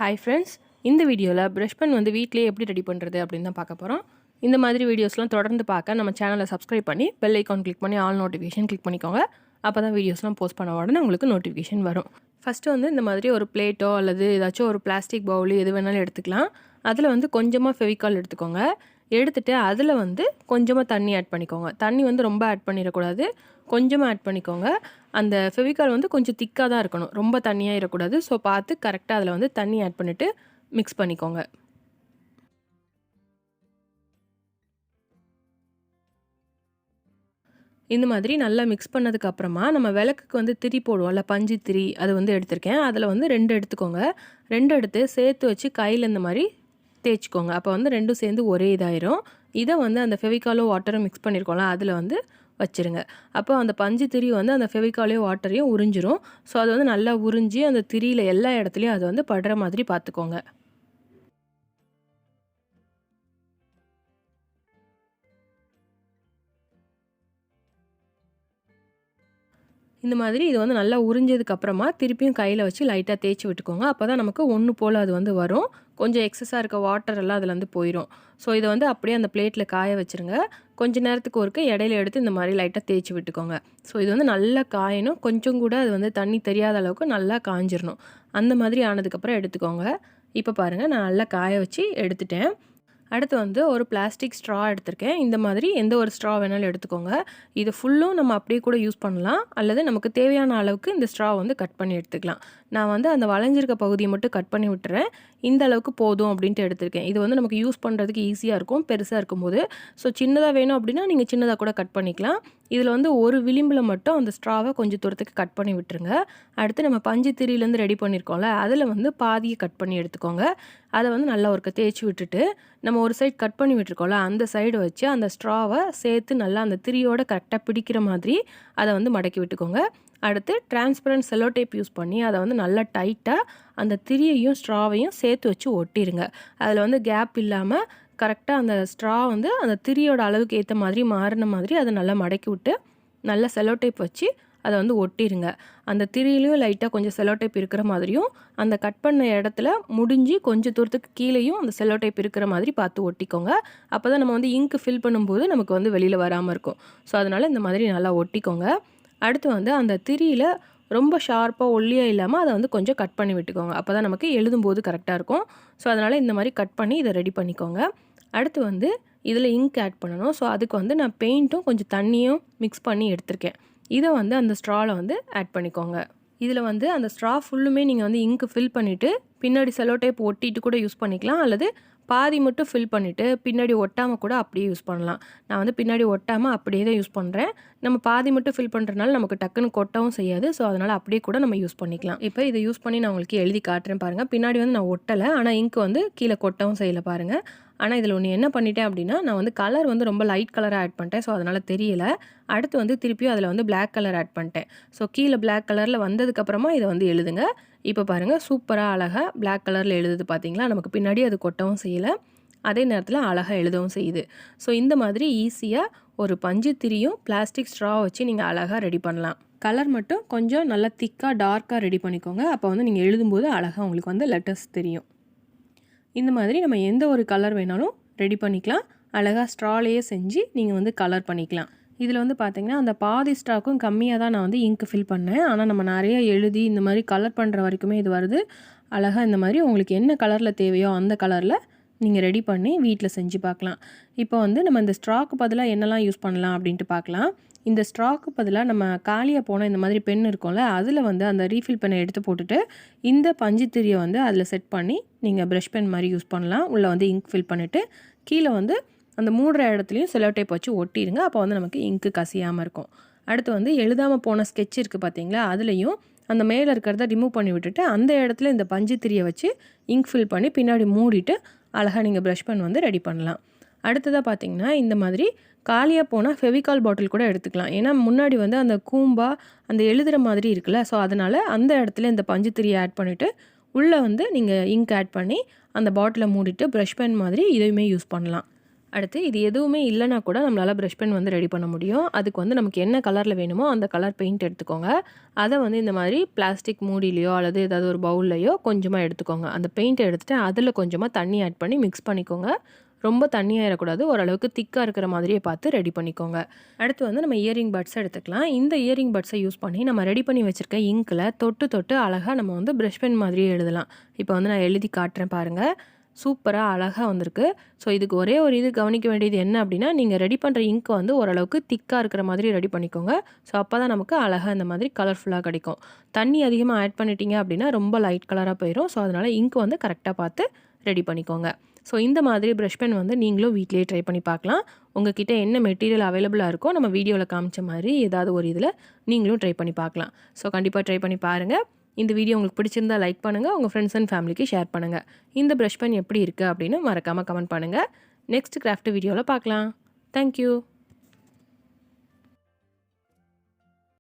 Hi friends, இந்த வீடியோவில் brush pen வந்து வீட்டிலேயே எப்படி ரெடி பண்ணுறது அப்படின்னு தான் பார்க்க போகிறோம். இந்த மாதிரி வீடியோஸ்லாம் தொடர்ந்து பார்க்க நம்ம சேனலை சப்ஸ்கிரைப் பண்ணி பெல் ஐக்கான் கிளிக் பண்ணி ஆல் நோட்டிஃபிகேஷன் கிளிக் பண்ணிக்கோங்க. அப்போ தான் வீடியோஸ்லாம் போஸ்ட் பண்ண உடனே உங்களுக்கு நோட்டிஃபிகேஷன் வரும். ஃபஸ்ட்டு வந்து இந்த மாதிரி ஒரு பிளேட்டோ அல்லது ஏதாச்சும் ஒரு பிளாஸ்டிக் பவுல் எது வேணாலும் எடுத்துக்கலாம். அதில் வந்து கொஞ்சமாக ஃபெவிகால் எடுத்துக்கோங்க. எடுத்துகிட்டு அதில் வந்து கொஞ்சமாக தண்ணி ஆட் பண்ணிக்கோங்க. தண்ணி வந்து ரொம்ப ஆட் பண்ணிடக்கூடாது, கொஞ்சமாக ஆட் பண்ணிக்கோங்க. அந்த ஃபெவிகால் வந்து கொஞ்சம் திக்காக தான் இருக்கணும், ரொம்ப தண்ணியாக இருக்கக்கூடாது. ஸோ பார்த்து கரெக்டாக அதில் வந்து தண்ணி ஆட் பண்ணிவிட்டு மிக்ஸ் பண்ணிக்கோங்க. இந்த மாதிரி நல்லா மிக்ஸ் பண்ணதுக்கப்புறமா நம்ம விளக்குக்கு வந்து திரி போடுவோம்ல, பஞ்சு திரி, அது வந்து எடுத்திருக்கேன். அதில் வந்து 2 எடுத்துக்கோங்க. 2 எடுத்து சேர்த்து வச்சு கையில் இந்த மாதிரி தேய்ச்சிக்கோங்க. அப்போ வந்து 2ம் சேர்ந்து ஒரே இதாயிரும். இதை வந்து அந்த ஃபெவிகாலும் வாட்டரும் மிக்ஸ் பண்ணியிருக்கோம்ல, அதில் வந்து வச்சுருங்க. அப்போ அந்த பஞ்சு திரி வந்து அந்த ஃபெவிகாலையும் வாட்டரையும் உறிஞ்சிரும். ஸோ அது வந்து நல்லா உறிஞ்சி அந்த திரியில் எல்லா இடத்துலையும் அது வந்து படுற மாதிரி பார்த்துக்கோங்க. இந்த மாதிரி இது வந்து நல்லா உறிஞ்சதுக்கப்புறமா திருப்பியும் கையில் வச்சு லைட்டாக தேய்ச்சி விட்டுக்கோங்க. அப்போ தான் நமக்கு ஒன்று போல் அது வந்து வரும். கொஞ்சம் எக்ஸஸாக இருக்க வாட்டர் எல்லாம் அதில் வந்து போயிடும். ஸோ இதை வந்து அப்படியே அந்த பிளேட்டில் காய வச்சுருங்க. கொஞ்சம் நேரத்துக்கு ஒருக்க இடையில எடுத்து இந்த மாதிரி லைட்டாக தேய்ச்சி விட்டுக்கோங்க. ஸோ இது வந்து நல்லா காயணும். கொஞ்சம் கூட அது வந்து தண்ணி தெரியாத அளவுக்கு நல்லா காஞ்சிடணும். அந்த மாதிரி ஆனதுக்கப்புறம் எடுத்துக்கோங்க. இப்போ பாருங்கள், நான் நல்லா காய வச்சு எடுத்துட்டேன். அடுத்து வந்து ஒரு பிளாஸ்டிக் ஸ்ட்ரா எடுத்திருக்கேன். இந்த மாதிரி எந்த ஒரு ஸ்ட்ரா வேணாலும் எடுத்துக்கோங்க. இது ஃபுல்லும் நம்ம அப்படியே கூட யூஸ் பண்ணலாம், அல்லது நமக்கு தேவையான அளவுக்கு இந்த ஸ்ட்ரா வந்து கட் பண்ணி எடுத்துக்கலாம். நான் வந்து அந்த வளைஞ்சிருக்க பகுதியை மட்டும் கட் பண்ணி விட்டுறேன். இந்த அளவுக்கு போதும் அப்படின்ட்டு எடுத்திருக்கேன். இது வந்து நமக்கு யூஸ் பண்ணுறதுக்கு ஈஸியாக இருக்கும் பெருசாக இருக்கும்போது. ஸோ சின்னதாக வேணும் அப்படின்னா நீங்கள் சின்னதாக கூட கட் பண்ணிக்கலாம். இதில் வந்து ஒரு விளிம்பில் மட்டும் அந்த ஸ்ட்ராவை கொஞ்சம் தூரத்துக்கு கட் பண்ணி விட்டுருங்க. அடுத்து நம்ம பஞ்சு திரியிலேருந்து ரெடி பண்ணியிருக்கோம்ல, அதில் வந்து பாதியை கட் பண்ணி எடுத்துக்கோங்க. அதை வந்து நல்லா ஒருக்க தேய்ச்சி விட்டுட்டு நம்ம ஒரு சைடு கட் பண்ணி விட்டுருக்கோம்ல, அந்த சைடு வச்சு அந்த ஸ்ட்ராவை சேர்த்து நல்லா அந்த திரியோட கரெக்டாக பிடிக்கிற மாதிரி அதை வந்து மடக்கி விட்டுக்கோங்க. அடுத்து டிரான்ஸ்பரண்ட் செல்லோ டேப் யூஸ் பண்ணி அதை வந்து நல்லா டைட்டாக அந்த திரியையும் ஸ்ட்ராவையும் சேர்த்து வச்சு ஒட்டிடுங்க. அதில் வந்து கேப் இல்லாமல் கரெக்டாக அந்த ஸ்ட்ரா வந்து அந்த திரியோட அளவுக்கு ஏற்ற மாதிரி மாறின மாதிரி அதை நல்லா மடக்கி விட்டு நல்லா செல்லோ டேப் வச்சு அதை வந்து ஒட்டிடுங்க. அந்த திரியிலையும் லைட்டாக கொஞ்சம் செல்லோ டேப் இருக்கிற மாதிரியும், அந்த கட் பண்ண இடத்துல முடிஞ்சு கொஞ்சம் தூரத்துக்கு கீழேயும் அந்த செல்லோ டேப் இருக்கிற மாதிரி பார்த்து ஒட்டிக்கோங்க. அப்போ தான் நம்ம வந்து இங்க் ஃபில் பண்ணும்போது நமக்கு வந்து வெளியில் வராமல் இருக்கும். ஸோ அதனால் இந்த மாதிரி நல்லா ஒட்டிக்கோங்க. அடுத்து வந்து அந்த திரியில் ரொம்ப ஷார்ப்பாக ஒல்லியாக இல்லாமல் அதை வந்து கொஞ்சம் கட் பண்ணி விட்டுக்கோங்க. அப்போ தான் நமக்கு எழுதும்போது கரெக்டாக இருக்கும். ஸோ அதனால் இந்த மாதிரி கட் பண்ணி இதை ரெடி பண்ணிக்கோங்க. அடுத்து வந்து இதில் இங்க் ஆட் பண்ணணும். ஸோ அதுக்கு வந்து நான் பெயிண்ட்டும் கொஞ்சம் தண்ணியும் மிக்ஸ் பண்ணி எடுத்திருக்கேன். இதை வந்து அந்த ஸ்ட்ராவில் வந்து ஆட் பண்ணிக்கோங்க. இதில் வந்து அந்த ஸ்ட்ரா ஃபுல்லுமே நீங்கள் வந்து இங்க்கு ஃபில் பண்ணிவிட்டு பின்னாடி செல்லோ டேப் ஒட்டிட்டு கூட யூஸ் பண்ணிக்கலாம், அல்லது பாதி மட்டும் ஃபில் பண்ணிவிட்டு பின்னாடி ஒட்டாமல் கூட அப்படியே யூஸ் பண்ணலாம். நான் வந்து பின்னாடி ஒட்டாமல் அப்படியே தான் யூஸ் பண்ணுறேன். நம்ம பாதி மட்டும் ஃபில் பண்ணுறதுனால நமக்கு டக்குன்னு கொட்டவும் செய்யாது. ஸோ அதனால் அப்படியே கூட நம்ம யூஸ் பண்ணிக்கலாம். இப்போ இதை யூஸ் பண்ணி நான் உங்களுக்கு எழுதி காட்டுறேன் பாருங்கள். பின்னாடி வந்து நான் ஒட்டலை, ஆனால் இங்க் வந்து கீழே கொட்டவும் செய்யலை பாருங்கள். ஆனால் இதில் ஒன்று என்ன பண்ணிட்டேன் அப்படின்னா, நான் வந்து கலர் வந்து ரொம்ப லைட் கலராக ஆட் பண்ணிட்டேன். ஸோ அதனால் தெரியல. அடுத்து வந்து திருப்பியும் அதில் வந்து பிளாக் கலர் ஆட் பண்ணிட்டேன். ஸோ கீழே பிளாக் கலரில் வந்ததுக்கப்புறமா இதை வந்து எழுதுங்க. இப்போ பாருங்கள், சூப்பராக அழகாக பிளாக் கலரில் எழுதுது பார்த்தீங்களா? நமக்கு பின்னாடி அது கொட்டவும் செய்யலை, அதே நேரத்தில் அழகாக எழுதவும் செய்யுது. ஸோ இந்த மாதிரி ஈஸியாக ஒரு பஞ்சு திரியும் பிளாஸ்டிக் ஸ்ட்ரா வச்சு நீங்கள் அழகாக ரெடி பண்ணலாம். கலர் மட்டும் கொஞ்சம் நல்லா திக்காக டார்க்காக ரெடி பண்ணிக்கோங்க. அப்போ வந்து நீங்கள் எழுதும்போது அழகாக உங்களுக்கு வந்து லெட்டர்ஸ் தெரியும். இந்த மாதிரி நம்ம எந்த ஒரு கலர் வேணாலும் ரெடி பண்ணிக்கலாம். அழகாக ஸ்ட்ராலேயே செஞ்சு நீங்கள் வந்து கலர் பண்ணிக்கலாம். இதில் வந்து பார்த்திங்கன்னா அந்த பாதி ஸ்ட்ராக்கும் கம்மியாக தான் நான் வந்து இங்க் ஃபில் பண்ணேன். ஆனால் நம்ம நிறைய எழுதி இந்த மாதிரி கலர் பண்ணுற வரைக்குமே இது வருது. அழகாக இந்த மாதிரி உங்களுக்கு என்ன கலரில் தேவையோ அந்த கலரில் நீங்கள் ரெடி பண்ணி வீட்டில் செஞ்சு பார்க்கலாம். இப்போ வந்து நம்ம இந்த ஸ்ட்ராக்கு பதிலாக என்னெல்லாம் யூஸ் பண்ணலாம் அப்படின்ட்டு பார்க்கலாம். இந்த ஸ்ட்ராக்கு பதிலாக நம்ம காலியாக போன இந்த மாதிரி பென் இருக்கும்ல, அதில் வந்து அந்த ரீஃபில் பென்னை எடுத்து போட்டுட்டு இந்த பஞ்சு திரியை வந்து அதில் செட் பண்ணி நீங்கள் ப்ரஷ் பென் மாதிரி யூஸ் பண்ணலாம். உள்ளே வந்து இங்க் ஃபில் பண்ணிவிட்டு கீழே வந்து அந்த மூடுற இடத்துலையும் செல்லோ டேப் வச்சு ஒட்டிடுங்க. அப்போ வந்து நமக்கு இங்க்கு கசியாமல் இருக்கும். அடுத்து வந்து எழுதாமல் போன ஸ்கெட்ச் இருக்குது பார்த்தீங்களா, அதுலேயும் அந்த மேலே இருக்கிறத ரிமூவ் பண்ணி விட்டுட்டு அந்த இடத்துல இந்த பஞ்சு திரியை வச்சு இங்க் ஃபில் பண்ணி பின்னாடி மூடிட்டு அழகாக நீங்கள் ப்ரஷ் பென் வந்து ரெடி பண்ணலாம். அடுத்ததாக பார்த்தீங்கன்னா இந்த மாதிரி காலியாக போனால் ஃபெவிகால் பாட்டில் கூட எடுத்துக்கலாம். ஏன்னா முன்னாடி வந்து அந்த கூம்பா அந்த எழுதுகிற மாதிரி இருக்குல்ல, ஸோ அதனால் அந்த இடத்துல இந்த பஞ்சு திரியை ஆட் பண்ணிவிட்டு உள்ளே வந்து நீங்கள் இங்க் ஆட் பண்ணி அந்த பாட்டிலை மூடிட்டு ப்ரஷ் பென் மாதிரி இதையுமே யூஸ் பண்ணலாம். அடுத்து இது எதுவுமே இல்லைனா கூட நம்மளால் ப்ரஷ் பென் வந்து ரெடி பண்ண முடியும். அதுக்கு வந்து நமக்கு என்ன கலரில் வேணுமோ அந்த கலர் பெயிண்ட் எடுத்துக்கோங்க. அதை வந்து இந்த மாதிரி பிளாஸ்டிக் மூடியிலையோ அல்லது ஏதாவது ஒரு பவுல்லையோ கொஞ்சமாக எடுத்துக்கோங்க. அந்த பெயிண்ட்டை எடுத்துகிட்டு அதில் கொஞ்சமாக தண்ணி ஆட் பண்ணி மிக்ஸ் பண்ணிக்கோங்க. ரொம்ப தண்ணியாயிடக்கூடாது. ஓரளவுக்கு திக்காக இருக்கிற மாதிரியே பார்த்து ரெடி பண்ணிக்கோங்க. அடுத்து வந்து நம்ம இயரிங் பட்ஸ் எடுத்துக்கலாம். இந்த இயரிங் பட்ஸை யூஸ் பண்ணி நம்ம ரெடி பண்ணி வச்சுருக்க இங்க்கில் தொட்டு தொட்டு அழகாக நம்ம வந்து ப்ரஷ் பென் மாதிரியே எழுதலாம். இப்போ வந்து நான் எழுதி காட்டுறேன் பாருங்கள். சூப்பராக அழகாக வந்திருக்கு. ஸோ இதுக்கு ஒரே ஒரு இது கவனிக்க வேண்டியது என்ன அப்படின்னா, நீங்கள் ரெடி பண்ணுற இங்க் வந்து ஓரளவுக்கு திக்காக இருக்கிற மாதிரி ரெடி பண்ணிக்கோங்க. ஸோ அப்போ தான் நமக்கு அழகாக இந்த மாதிரி கலர்ஃபுல்லாக கிடைக்கும். தண்ணி அதிகமாக ஆட் பண்ணிட்டீங்க அப்படின்னா ரொம்ப லைட் கலராக போயிடும். ஸோ அதனால் இங்க் வந்து கரெக்டாக பார்த்து ரெடி பண்ணிக்கோங்க. ஸோ இந்த மாதிரி ப்ரஷ் பென் வந்து நீங்களும் வீட்டிலேயே ட்ரை பண்ணி பார்க்கலாம். உங்ககிட்ட என்ன மெட்டீரியல் அவைலபிளாக இருக்கோ நம்ம வீடியோவில் காமிச்ச மாதிரி ஏதாவது ஒரு இதில் நீங்களும் ட்ரை பண்ணி பார்க்கலாம். ஸோ கண்டிப்பாக ட்ரை பண்ணி பாருங்கள். இந்த வீடியோ உங்களுக்கு பிடிச்சிருந்தா லைக் பண்ணுங்கள். உங்கள் ஃப்ரெண்ட்ஸ் அண்ட் ஃபேமிலிக்கு ஷேர் பண்ணுங்கள். இந்த ப்ரஷ் பென் எப்படி இருக்குது அப்படின்னு மறக்காமல் கமெண்ட் பண்ணுங்கள். நெக்ஸ்ட் கிராஃப்ட் வீடியோவில் பார்க்கலாம். தேங்க்யூ.